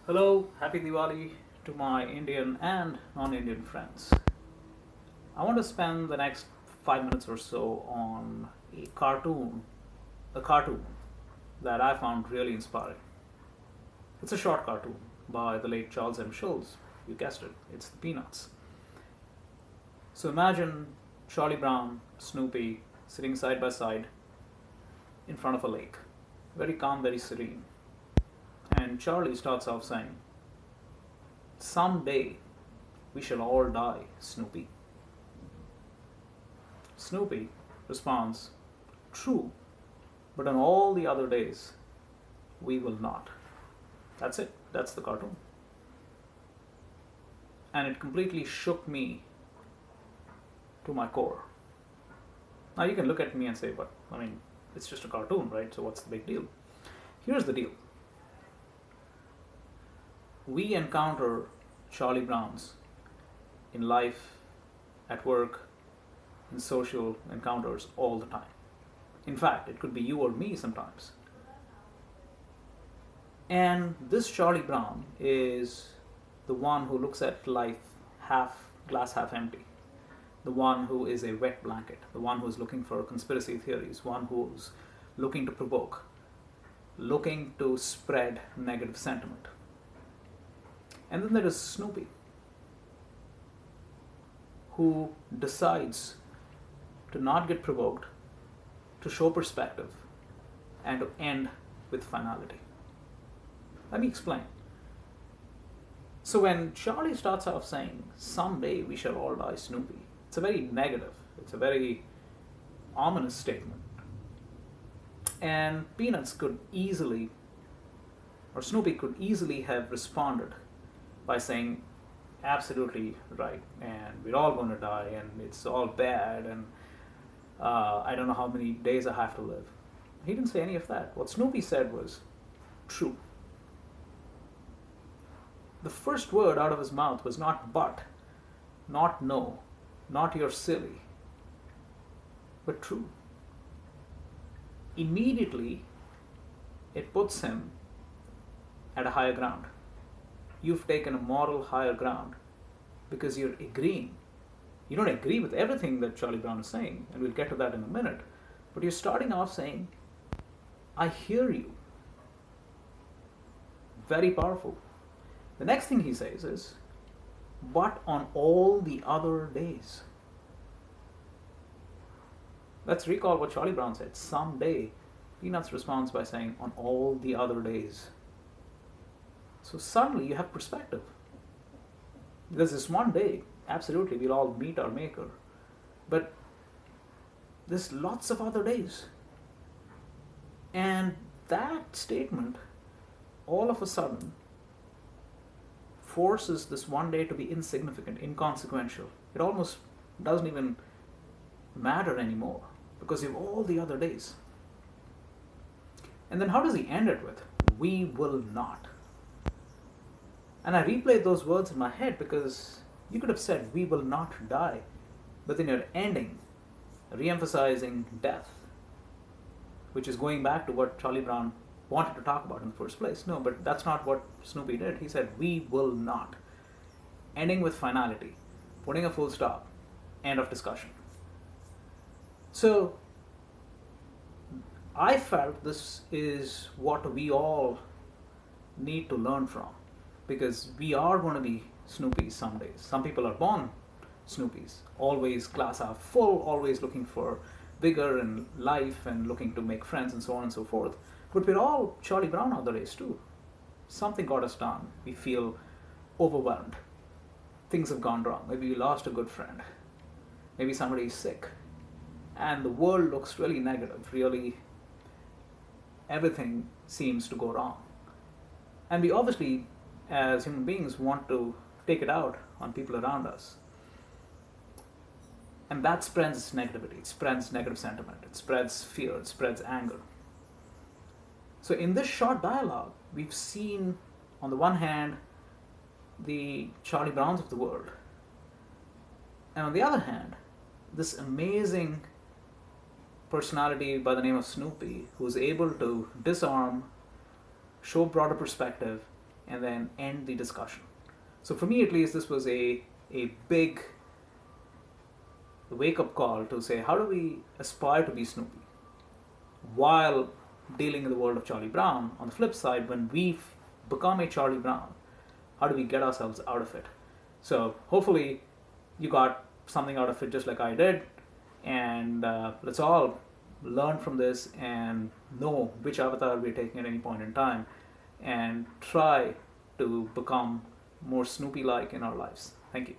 Hello, happy Diwali to my Indian and non-Indian friends. I want to spend the next 5 minutes or so on a cartoon that I found really inspiring. It's a short cartoon by the late Charles M. Schulz. You guessed it, it's the Peanuts. So imagine Charlie Brown, Snoopy sitting side by side in front of a lake, very calm, very serene. And Charlie starts off saying, "Someday we shall all die, Snoopy." Snoopy responds, "True, but on all the other days, we will not." That's it. That's the cartoon. And it completely shook me to my core. Now you can look at me and say, but it's just a cartoon, right? So what's the big deal? Here's the deal. We encounter Charlie Browns in life, at work, in social encounters all the time. In fact, it could be you or me sometimes. And this Charlie Brown is the one who looks at life glass half empty, the one who is a wet blanket, the one who's looking for conspiracy theories, one who's looking to provoke, looking to spread negative sentiment. And then there is Snoopy, who decides to not get provoked, to show perspective, and to end with finality. Let me explain. So when Charlie starts off saying, "Someday we shall all die, Snoopy," it's a very negative, it's a very ominous statement. And Peanuts could easily, or Snoopy could easily have responded by saying, "Absolutely right, and we're all going to die, and it's all bad, and I don't know how many days I have to live." He didn't say any of that. What Snoopy said was, "True." The first word out of his mouth was not "but," not "no," not "you're silly," but "true." Immediately, it puts him at a higher ground. You've taken a moral higher ground because you're agreeing. You don't agree with everything that Charlie Brown is saying, and we'll get to that in a minute, but you're starting off saying, "I hear you." Very powerful. The next thing he says is, "But on all the other days." Let's recall what Charlie Brown said. "Someday." Peanuts responds by saying, "On all the other days." So suddenly you have perspective. There's this one day, absolutely, we'll all meet our maker. But there's lots of other days. And that statement, all of a sudden, forces this one day to be insignificant, inconsequential. It almost doesn't even matter anymore because you have all the other days. And then how does he end it with? "We will not." And I replayed those words in my head because you could have said, "We will not die," but then you're ending, re-emphasizing death, which is going back to what Charlie Brown wanted to talk about in the first place. No, but that's not what Snoopy did. He said, "We will not." Ending with finality, putting a full stop, end of discussion. So I felt this is what we all need to learn from, because we are going to be Snoopies some days. Some people are born Snoopies, always glass half full, always looking for vigor in life and looking to make friends and so on and so forth. But we're all Charlie Brown other days too. Something got us down. We feel overwhelmed. Things have gone wrong. Maybe we lost a good friend. Maybe somebody is sick. And the world looks really negative. Really, everything seems to go wrong. And we obviously, as human beings, want to take it out on people around us. And that spreads negativity, it spreads negative sentiment, it spreads fear, it spreads anger. So in this short dialogue, we've seen, on the one hand, the Charlie Browns of the world, and on the other hand, this amazing personality by the name of Snoopy, who's able to disarm, show broader perspective, and then end the discussion. So for me at least, this was a big wake-up call to say, how do we aspire to be Snoopy while dealing in the world of Charlie Brown? On the flip side, when we've become a Charlie Brown, how do we get ourselves out of it? So hopefully you got something out of it just like I did, and let's all learn from this and know which avatar we're taking at any point in time and try to become more Snoopy-like in our lives. Thank you.